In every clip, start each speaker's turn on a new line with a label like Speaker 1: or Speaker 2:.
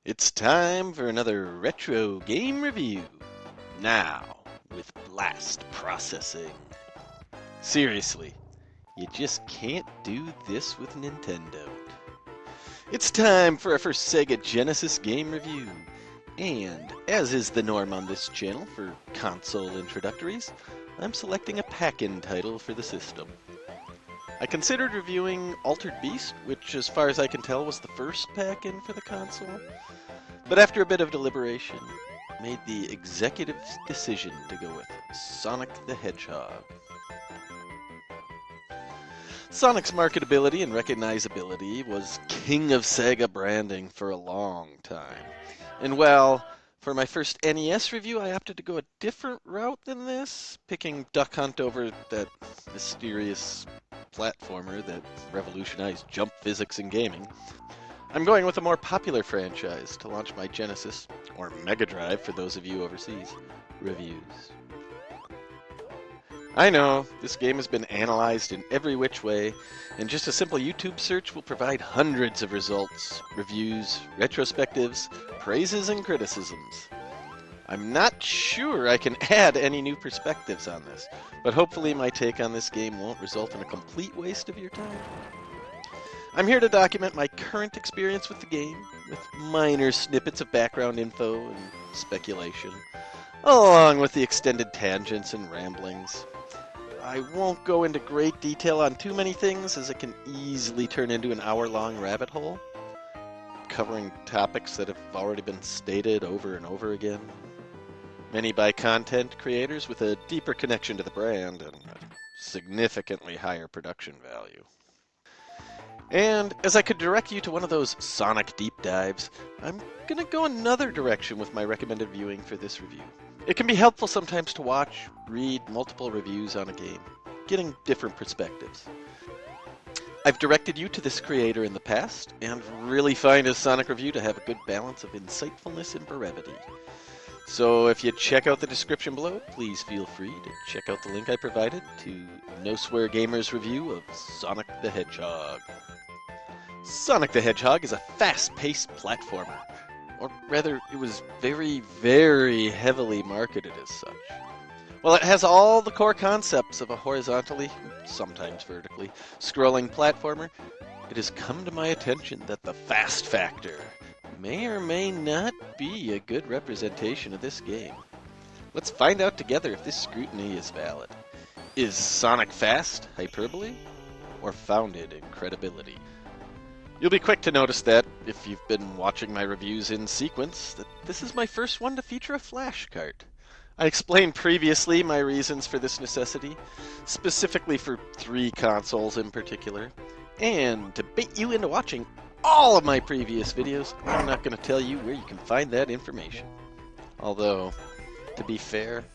Speaker 1: It's time for another retro game review. Now, with blast processing. Seriously, you just can't do this with Nintendo. It's time for our first Sega Genesis game review. And, as is the norm on this channel for console introductories, I'm selecting a pack-in title for the system. I considered reviewing Altered Beast, which as far as I can tell was the first pack-in for the console. But after a bit of deliberation, made the executive decision to go with Sonic the Hedgehog. Sonic's marketability and recognizability was king of Sega branding for a long time. And well, for my first NES review, I opted to go a different route than this, picking Duck Hunt over that mysterious platformer that revolutionized jump physics in gaming. I'm going with a more popular franchise to launch my Genesis, or Mega Drive for those of you overseas, reviews. I know, this game has been analyzed in every which way, and just a simple YouTube search will provide hundreds of results, reviews, retrospectives, praises, and criticisms. I'm not sure I can add any new perspectives on this, but hopefully my take on this game won't result in a complete waste of your time. I'm here to document my current experience with the game, with minor snippets of background info and speculation, along with the extended tangents and ramblings. I won't go into great detail on too many things, as it can easily turn into an hour-long rabbit hole, covering topics that have already been stated over and over again, many by content creators with a deeper connection to the brand and a significantly higher production value. And as I could direct you to one of those Sonic deep dives, I'm going to go another direction with my recommended viewing for this review. It can be helpful sometimes to watch, read multiple reviews on a game, getting different perspectives. I've directed you to this creator in the past, and really find his Sonic review to have a good balance of insightfulness and brevity. So if you check out the description below, please feel free to check out the link I provided to No Swear Gamer's review of Sonic the Hedgehog. Sonic the Hedgehog is a fast-paced platformer, or rather, it was very, very heavily marketed as such. While it has all the core concepts of a horizontally, sometimes vertically, scrolling platformer, it has come to my attention that the fast factor may or may not be a good representation of this game. Let's find out together if this scrutiny is valid. Is Sonic fast hyperbole, or founded in credibility? You'll be quick to notice that, if you've been watching my reviews in sequence, that this is my first one to feature a flash cart. I explained previously my reasons for this necessity, specifically for 3 consoles in particular, and to bait you into watching all of my previous videos, I'm not going to tell you where you can find that information. Although, to be fair,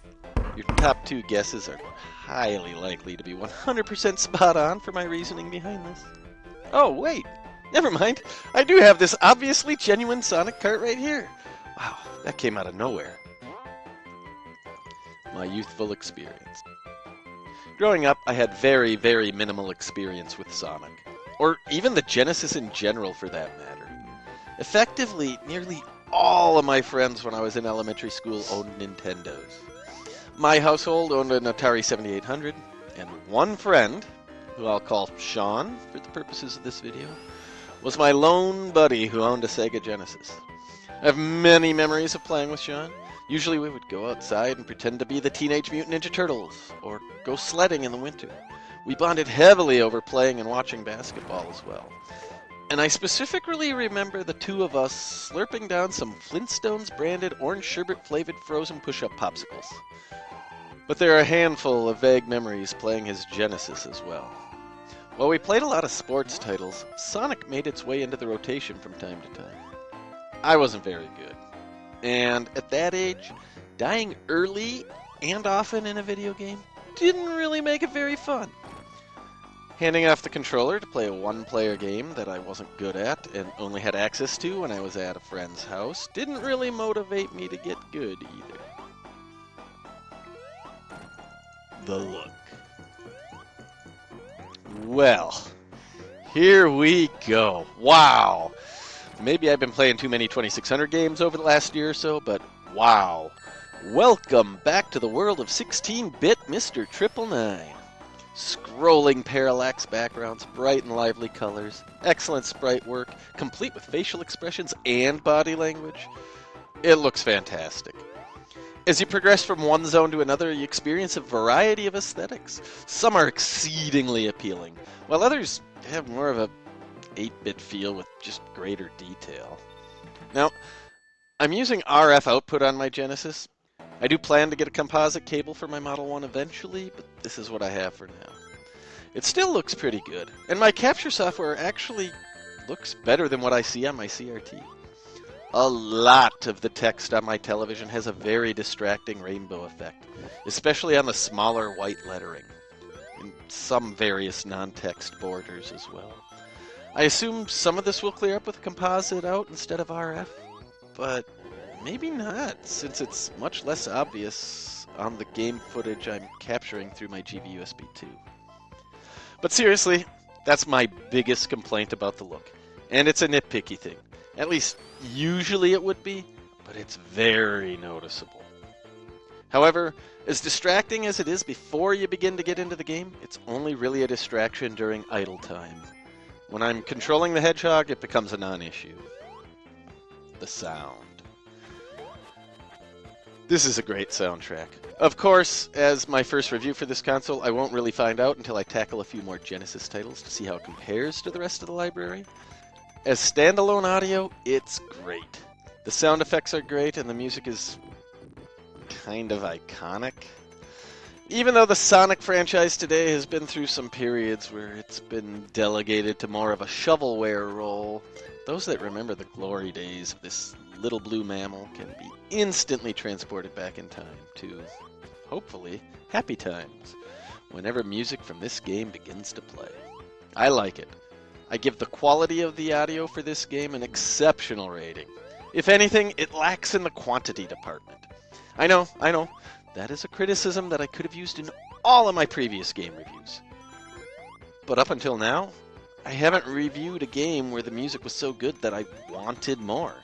Speaker 1: your top 2 guesses are highly likely to be 100% spot on for my reasoning behind this. Oh, wait! Never mind, I do have this obviously genuine Sonic cart right here. Wow, that came out of nowhere. My youthful experience. Growing up, I had very, very minimal experience with Sonic, or even the Genesis in general for that matter. Effectively, nearly all of my friends when I was in elementary school owned Nintendos. My household owned an Atari 7800, and one friend, who I'll call Sean for the purposes of this video, was my lone buddy who owned a Sega Genesis. I have many memories of playing with Sean. Usually we would go outside and pretend to be the Teenage Mutant Ninja Turtles, or go sledding in the winter. We bonded heavily over playing and watching basketball as well. And I specifically remember the 2 of us slurping down some Flintstones branded orange sherbet flavored frozen push-up popsicles. But there are a handful of vague memories playing his Genesis as well. While we played a lot of sports titles, Sonic made its way into the rotation from time to time. I wasn't very good. And at that age, dying early and often in a video game didn't really make it very fun. Handing off the controller to play a one-player game that I wasn't good at and only had access to when I was at a friend's house didn't really motivate me to get good either. The look. Well, here we go. Wow. Maybe I've been playing too many 2600 games over the last year or so, but wow. Welcome back to the world of 16-bit Mr. 999. Scrolling parallax backgrounds, bright and lively colors, excellent sprite work, complete with facial expressions and body language. It looks fantastic. As you progress from one zone to another, you experience a variety of aesthetics. Some are exceedingly appealing, while others have more of a 8-bit feel with just greater detail. Now, I'm using RF output on my Genesis. I do plan to get a composite cable for my Model 1 eventually, but this is what I have for now. It still looks pretty good, and my capture software actually looks better than what I see on my CRT. A lot of the text on my television has a very distracting rainbow effect, especially on the smaller white lettering, and some various non-text borders as well. I assume some of this will clear up with composite out instead of RF, but maybe not, since it's much less obvious on the game footage I'm capturing through my GV-USB 2. But seriously, that's my biggest complaint about the look, and it's a nitpicky thing. At least, usually it would be, but it's very noticeable. However, as distracting as it is before you begin to get into the game, it's only really a distraction during idle time. When I'm controlling the Hedgehog, it becomes a non-issue. The sound. This is a great soundtrack. Of course, as my first review for this console, I won't really find out until I tackle a few more Genesis titles to see how it compares to the rest of the library. As standalone audio, it's great. The sound effects are great, and the music is kind of iconic. Even though the Sonic franchise today has been through some periods where it's been delegated to more of a shovelware role, those that remember the glory days of this little blue mammal can be instantly transported back in time to, hopefully, happy times, whenever music from this game begins to play. I like it. I give the quality of the audio for this game an exceptional rating. If anything, it lacks in the quantity department. I know, that is a criticism that I could have used in all of my previous game reviews. But up until now, I haven't reviewed a game where the music was so good that I wanted more.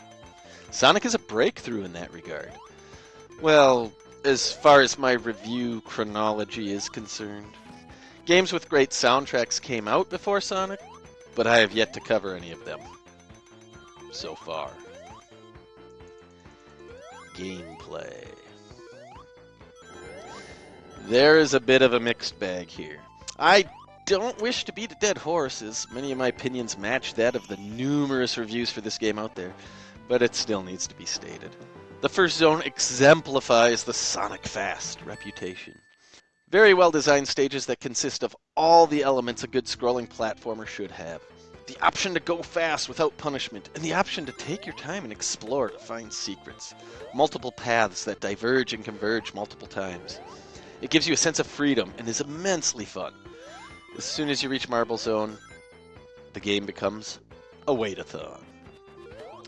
Speaker 1: Sonic is a breakthrough in that regard. Well, as far as my review chronology is concerned. Games with great soundtracks came out before Sonic, but I have yet to cover any of them so far. Gameplay. There is a bit of a mixed bag here. I don't wish to beat a dead horse, as many of my opinions match that of the numerous reviews for this game out there, but it still needs to be stated. The first zone exemplifies the Sonic Fast reputation. Very well designed stages that consist of all the elements a good scrolling platformer should have. The option to go fast without punishment, and the option to take your time and explore to find secrets. Multiple paths that diverge and converge multiple times. It gives you a sense of freedom and is immensely fun. As soon as you reach Marble Zone, the game becomes a wait-a-thon.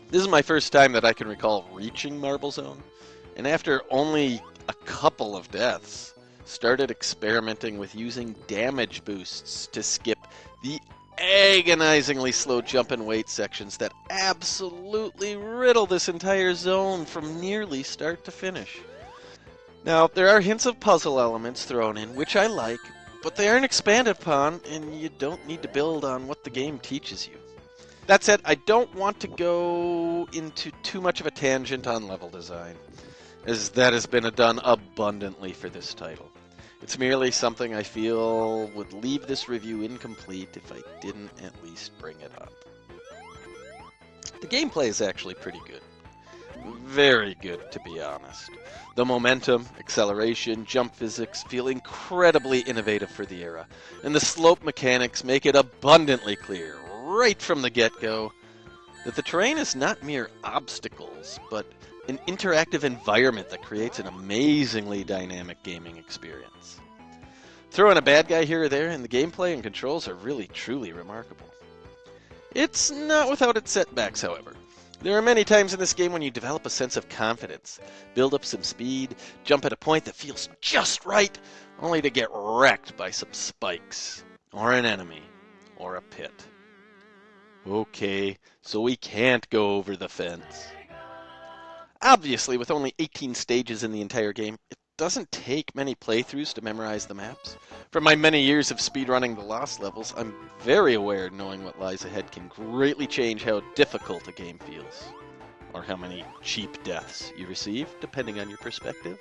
Speaker 1: This is my first time that I can recall reaching Marble Zone, and after only a couple of deaths, started experimenting with using damage boosts to skip the agonizingly slow jump and wait sections that absolutely riddle this entire zone from nearly start to finish. Now, there are hints of puzzle elements thrown in, which I like, but they aren't expanded upon, and you don't need to build on what the game teaches you. That said, I don't want to go into too much of a tangent on level design, as that has been done abundantly for this title. It's merely something I feel would leave this review incomplete if I didn't at least bring it up. The gameplay is actually pretty good. Very good, to be honest. The momentum, acceleration, jump physics feel incredibly innovative for the era, and the slope mechanics make it abundantly clear, right from the get-go, that the terrain is not mere obstacles, but an interactive environment that creates an amazingly dynamic gaming experience. Throw in a bad guy here or there, and the gameplay and controls are really, truly remarkable. It's not without its setbacks, however. There are many times in this game when you develop a sense of confidence, build up some speed, jump at a point that feels just right, only to get wrecked by some spikes, or an enemy, or a pit. Okay, so we can't go over the fence. Obviously, with only 18 stages in the entire game, it doesn't take many playthroughs to memorize the maps. From my many years of speedrunning the Lost levels, I'm very aware knowing what lies ahead can greatly change how difficult a game feels, or how many cheap deaths you receive, depending on your perspective.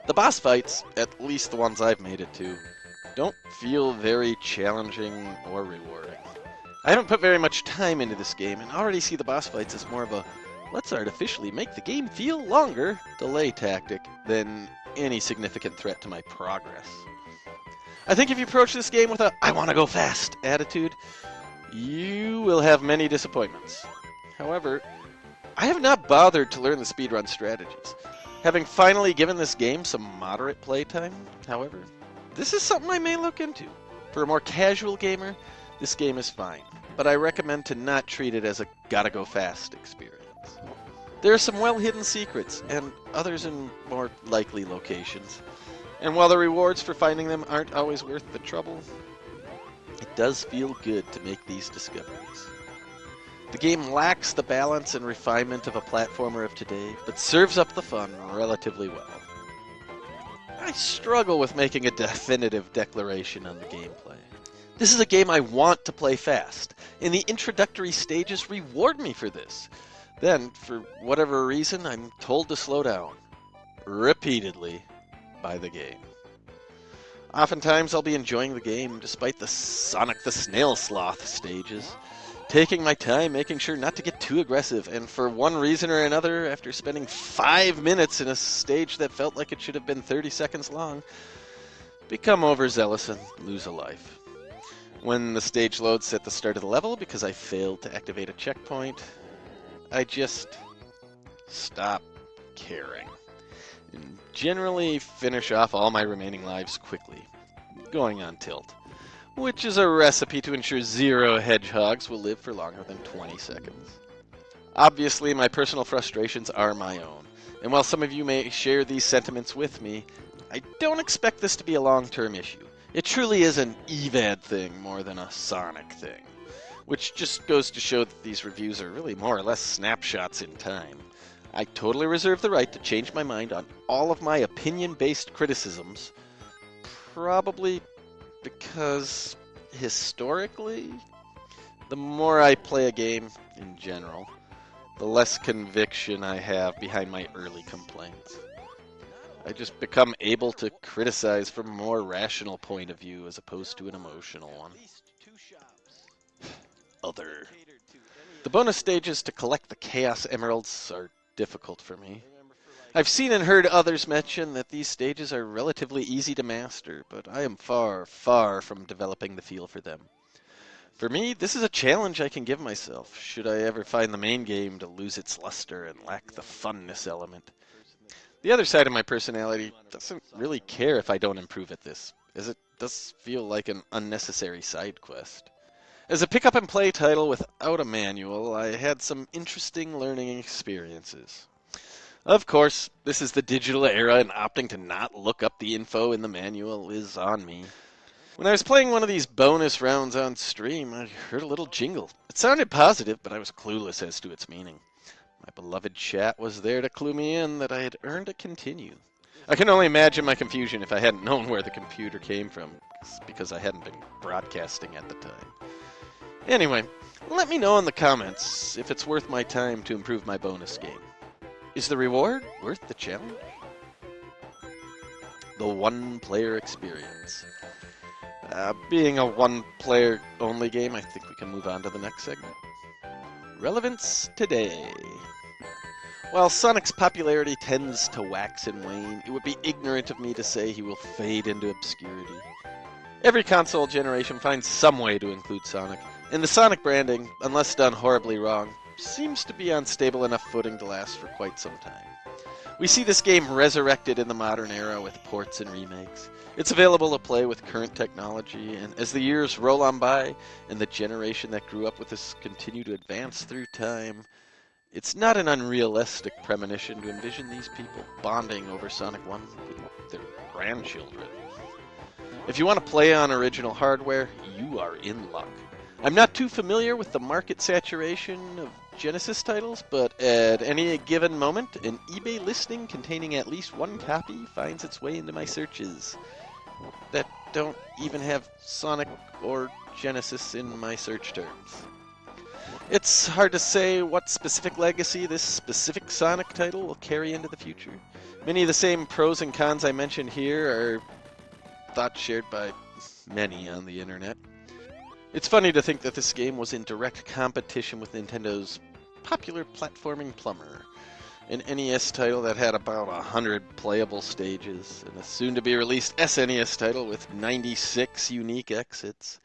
Speaker 1: The boss fights, at least the ones I've made it to, don't feel very challenging or rewarding. I haven't put very much time into this game and already see the boss fights as more of a let's artificially make the game feel longer delay tactic than any significant threat to my progress. I think if you approach this game with a I want to go fast attitude, you will have many disappointments. However, I have not bothered to learn the speedrun strategies. Having finally given this game some moderate playtime, however, this is something I may look into. For a more casual gamer, this game is fine, but I recommend to not treat it as a gotta go fast experience. There are some well-hidden secrets, and others in more likely locations. And while the rewards for finding them aren't always worth the trouble, it does feel good to make these discoveries. The game lacks the balance and refinement of a platformer of today, but serves up the fun relatively well. I struggle with making a definitive declaration on the gameplay. This is a game I want to play fast, and the introductory stages reward me for this. Then, for whatever reason, I'm told to slow down, repeatedly, by the game. Oftentimes I'll be enjoying the game despite the Sonic the Snail Sloth stages, taking my time, making sure not to get too aggressive, and for one reason or another, after spending 5 minutes in a stage that felt like it should have been 30 seconds long, become overzealous and lose a life. When the stage loads at the start of the level because I failed to activate a checkpoint, I just stop caring and generally finish off all my remaining lives quickly, going on tilt, which is a recipe to ensure 0 hedgehogs will live for longer than 20 seconds. Obviously, my personal frustrations are my own, and while some of you may share these sentiments with me, I don't expect this to be a long-term issue. It truly is an EVAD thing more than a Sonic thing, which just goes to show that these reviews are really more or less snapshots in time. I totally reserve the right to change my mind on all of my opinion-based criticisms, probably because, historically, the more I play a game in general, the less conviction I have behind my early complaints. I just become able to criticize from a more rational point of view as opposed to an emotional one. Other. The bonus stages to collect the Chaos Emeralds are difficult for me. I've seen and heard others mention that these stages are relatively easy to master, but I am far, far from developing the feel for them. For me, this is a challenge I can give myself, should I ever find the main game to lose its luster and lack the funness element. The other side of my personality doesn't really care if I don't improve at this, as it does feel like an unnecessary side quest. As a pick-up-and-play title without a manual, I had some interesting learning experiences. Of course, this is the digital era, and opting to not look up the info in the manual is on me. When I was playing one of these bonus rounds on stream, I heard a little jingle. It sounded positive, but I was clueless as to its meaning. My beloved chat was there to clue me in that I had earned a continue. I can only imagine my confusion if I hadn't known where the computer came from, because I hadn't been broadcasting at the time. Anyway, let me know in the comments if it's worth my time to improve my bonus game. Is the reward worth the challenge? The one-player experience. Being a one-player only game, I think we can move on to the next segment. Relevance today. While Sonic's popularity tends to wax and wane, it would be ignorant of me to say he will fade into obscurity. Every console generation finds some way to include Sonic, and the Sonic branding, unless done horribly wrong, seems to be on stable enough footing to last for quite some time. We see this game resurrected in the modern era with ports and remakes. It's available to play with current technology, and as the years roll on by, and the generation that grew up with this continue to advance through time, it's not an unrealistic premonition to envision these people bonding over Sonic 1 with their grandchildren. If you want to play on original hardware, you are in luck. I'm not too familiar with the market saturation of Genesis titles, but at any given moment, an eBay listing containing at least one copy finds its way into my searches that don't even have Sonic or Genesis in my search terms. It's hard to say what specific legacy this specific Sonic title will carry into the future. Many of the same pros and cons I mentioned here are thoughts shared by many on the internet. It's funny to think that this game was in direct competition with Nintendo's popular platforming Plumber, an NES title that had about 100 playable stages, and a soon-to-be-released SNES title with 96 unique exits.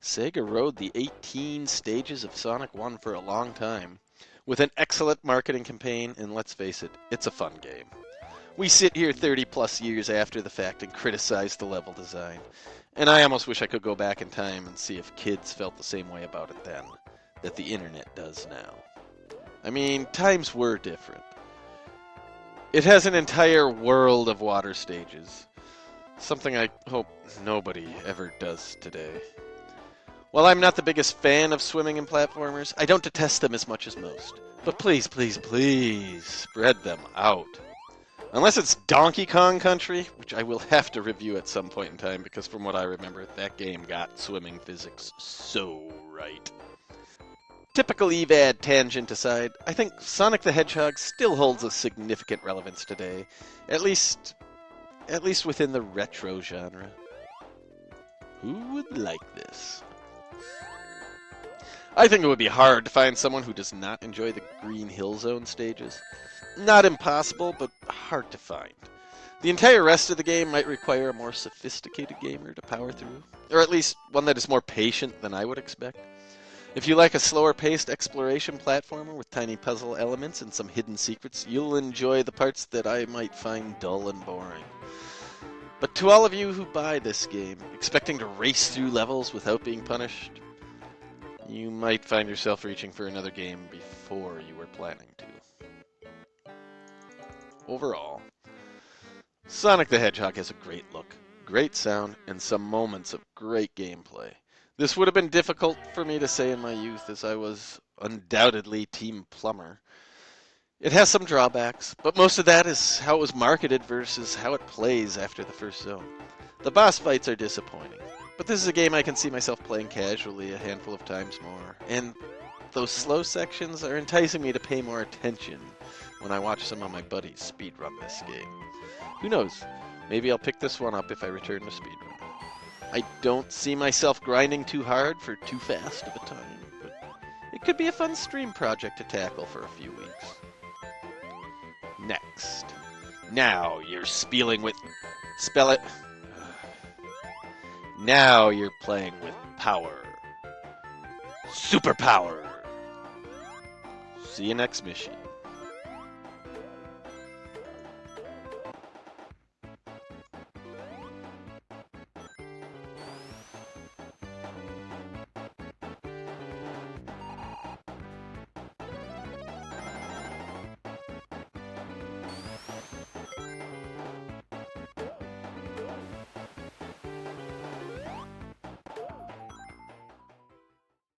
Speaker 1: Sega rode the 18 stages of Sonic 1 for a long time, with an excellent marketing campaign, and let's face it, it's a fun game. We sit here 30 plus years after the fact and criticize the level design, and I almost wish I could go back in time and see if kids felt the same way about it then that the internet does now. I mean, times were different. It has an entire world of water stages, something I hope nobody ever does today. While I'm not the biggest fan of swimming and platformers, I don't detest them as much as most. But please, please, please, spread them out. Unless it's Donkey Kong Country, which I will have to review at some point in time, because from what I remember, that game got swimming physics so right. Typical EVAD tangent aside, I think Sonic the Hedgehog still holds a significant relevance today, at least within the retro genre. Who would like this? I think it would be hard to find someone who does not enjoy the Green Hill Zone stages. Not impossible, but hard to find. The entire rest of the game might require a more sophisticated gamer to power through, or at least one that is more patient than I would expect. If you like a slower-paced exploration platformer with tiny puzzle elements and some hidden secrets, you'll enjoy the parts that I might find dull and boring. But to all of you who buy this game, expecting to race through levels without being punished, you might find yourself reaching for another game before you were planning to. Overall, Sonic the Hedgehog has a great look, great sound, and some moments of great gameplay. This would have been difficult for me to say in my youth, as I was undoubtedly Team Plumber. It has some drawbacks, but most of that is how it was marketed versus how it plays after the first zone. The boss fights are disappointing, but this is a game I can see myself playing casually a handful of times more, and those slow sections are enticing me to pay more attention when I watch some of my buddies speedrun this game. Who knows, maybe I'll pick this one up if I return to speedrun. I don't see myself grinding too hard for too fast of a time, but it could be a fun stream project to tackle for a few weeks. Next. Now you're spelling with... Spell it. Now you're playing with power. Superpower. See you next mission.